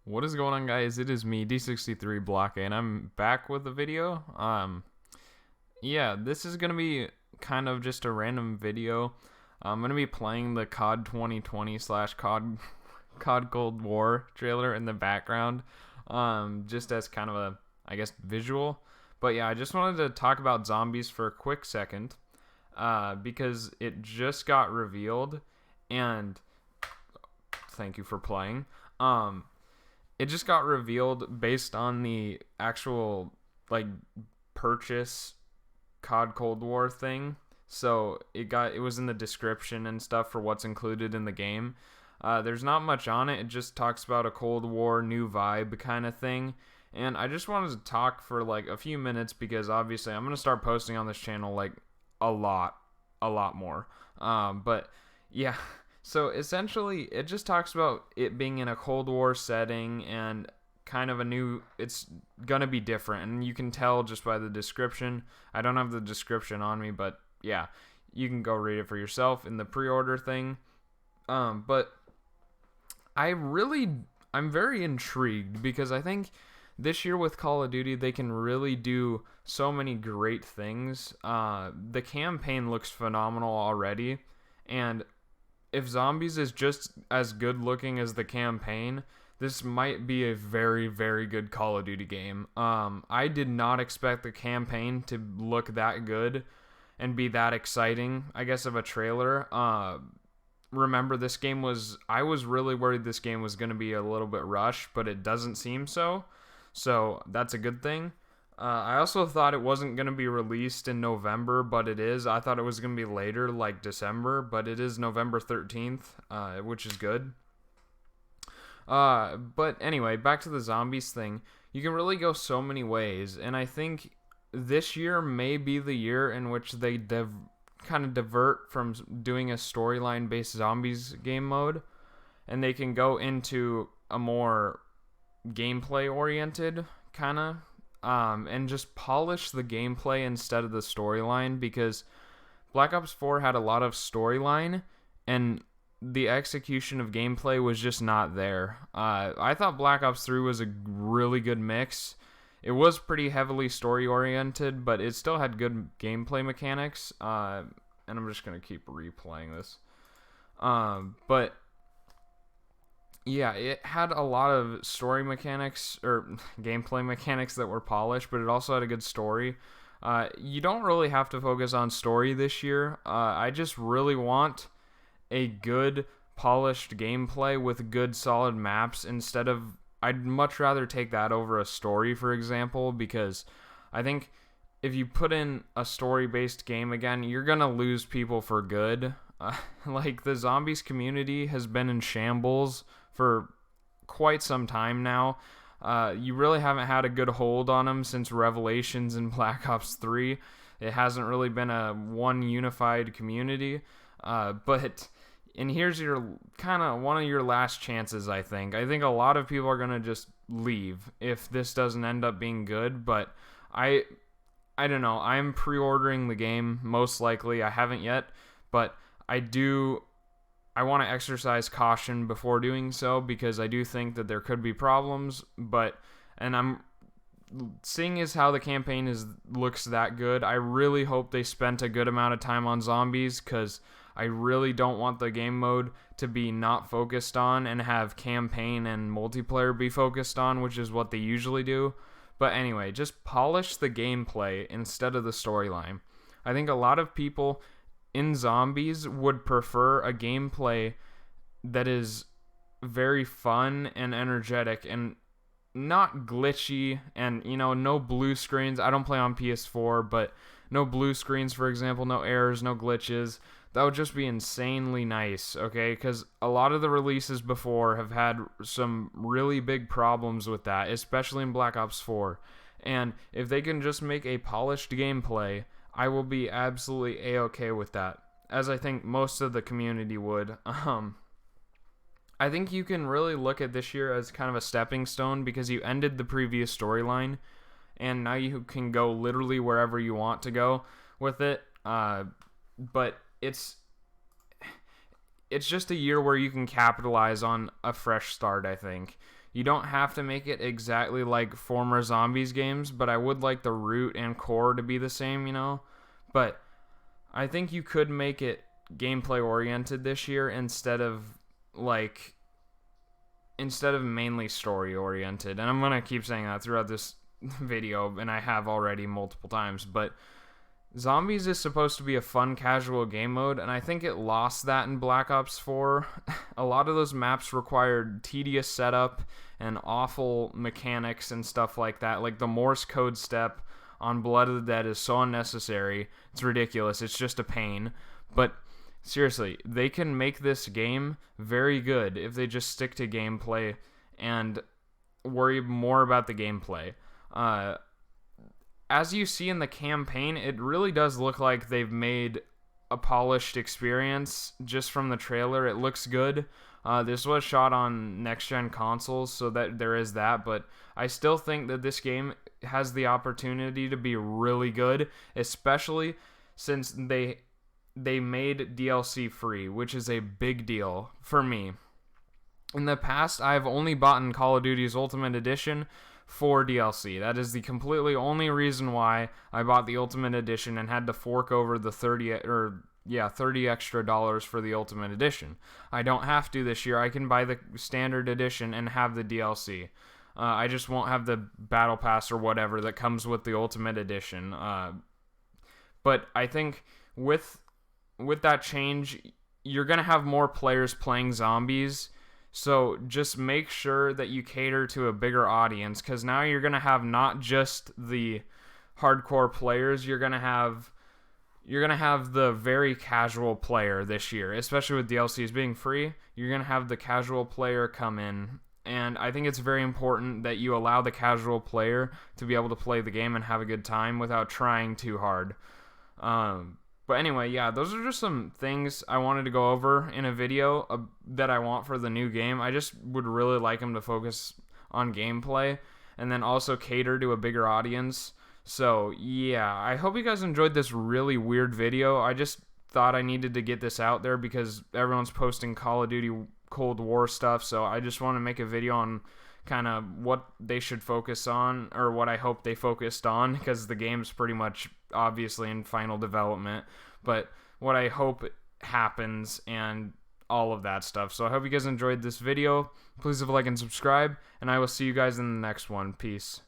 What is going on, guys? It is me, D63 Blockay, and I'm back with a video. This is gonna be kind of just a random video. I'm gonna be playing the COD 2020 slash COD Cold War trailer in the background, just as kind of a, I guess, visual. But yeah, I just wanted to talk about zombies for a quick second, because it just got revealed, and thank you for playing. It just got revealed based on the actual purchase COD Cold War thing. So it was in the description and stuff for what's included in the game. There's not much on it. It just talks about a Cold War new vibe kind of thing. And I just wanted to talk for a few minutes because obviously I'm gonna start posting on this channel a lot more. But yeah. So essentially, it just talks about it being in a Cold War setting and kind of it's gonna be different. And you can tell just by the description. I don't have the description on me, but yeah, you can go read it for yourself in the pre-order thing. But I'm very intrigued because I think this year with Call of Duty, they can really do so many great things. The campaign looks phenomenal already, and if Zombies is just as good looking as the campaign, this might be a very, very good Call of Duty game. I did not expect the campaign to look that good and be that exciting, I guess, of a trailer. Remember, I was really worried this game was going to be a little bit rushed, but it doesn't seem so. So that's a good thing. I also thought it wasn't going to be released in November, but it is. I thought it was going to be later, like December, but it is November 13th, which is good. But anyway, back to the zombies thing. You can really go so many ways, and I think this year may be the year in which they kind of divert from doing a storyline-based zombies game mode, and they can go into a more gameplay-oriented kind of and just polish the gameplay instead of the storyline, because Black Ops 4 had a lot of storyline and the execution of gameplay was just not there. I thought Black Ops 3 was a really good mix. It was pretty heavily story oriented, but it still had good gameplay mechanics. And I'm just going to keep replaying this. But yeah, it had a lot of story mechanics or gameplay mechanics that were polished, but it also had a good story. You don't really have to focus on story this year. I just really want a good polished gameplay with good solid maps instead of... I'd much rather take that over a story, for example, because I think if you put in a story-based game again, you're going to lose people for good. The zombies community has been in shambles for quite some time now. You really haven't had a good hold on them since Revelations in Black Ops 3. It hasn't really been a one unified community. And here's your kind of one of your last chances, I think. I think a lot of people are going to just leave if this doesn't end up being good, but I don't know. I'm pre-ordering the game, most likely. I haven't yet, but I want to exercise caution before doing so because I do think that there could be problems, and I'm seeing as how the campaign looks that good. I really hope they spent a good amount of time on zombies because I really don't want the game mode to be not focused on and have campaign and multiplayer be focused on, which is what they usually do. But anyway, just polish the gameplay instead of the storyline. I think a lot of people in zombies would prefer a gameplay that is very fun and energetic and not glitchy and, no blue screens. I don't play on PS4, but no blue screens, for example, no errors, no glitches. That would just be insanely nice, okay? Because a lot of the releases before have had some really big problems with that, especially in Black Ops 4. And if they can just make a polished gameplay, I will be absolutely A-okay with that, as I think most of the community would. I think you can really look at this year as kind of a stepping stone because you ended the previous storyline, and now you can go literally wherever you want to go with it. But it's just a year where you can capitalize on a fresh start, I think. You don't have to make it exactly like former Zombies games, but I would like the root and core to be the same, But I think you could make it gameplay oriented this year instead of mainly story oriented. And I'm going to keep saying that throughout this video, and I have already multiple times, but Zombies is supposed to be a fun casual game mode, and I think it lost that in Black Ops 4. A lot of those maps required tedious setup and awful mechanics and stuff like that. Like the Morse code step on Blood of the Dead is so unnecessary. It's ridiculous. It's just a pain. But seriously, they can make this game very good if they just stick to gameplay and worry more about the gameplay. As you see in the campaign, it really does look like they've made a polished experience just from the trailer. It looks good. This was shot on next-gen consoles, so that there is that, but I still think that this game has the opportunity to be really good, especially since they made DLC free, which is a big deal for me. In the past, I've only bought Call of Duty's Ultimate Edition for DLC. That is the completely only reason why I bought the Ultimate Edition and had to fork over the $30 extra for the Ultimate Edition. I don't have to this year. I can buy the standard edition and have the DLC. I just won't have the Battle Pass or whatever that comes with the Ultimate Edition. But I think with that change, you're going to have more players playing Zombies. So just make sure that you cater to a bigger audience, because now you're going to have not just the hardcore players, you're going to have the very casual player this year, especially with DLCs being free. You're going to have the casual player come in, and I think it's very important that you allow the casual player to be able to play the game and have a good time without trying too hard. But anyway, yeah, those are just some things I wanted to go over in a video that I want for the new game. I just would really like them to focus on gameplay and then also cater to a bigger audience. So, yeah, I hope you guys enjoyed this really weird video. I just thought I needed to get this out there because everyone's posting Call of Duty Cold War stuff, so I just want to make a video on kind of what they should focus on, or what I hope they focused on, because the game's pretty much obviously in final development, but what I hope happens and all of that stuff. So I hope you guys enjoyed this video. Please leave a like and subscribe, and I will see you guys in the next one. Peace.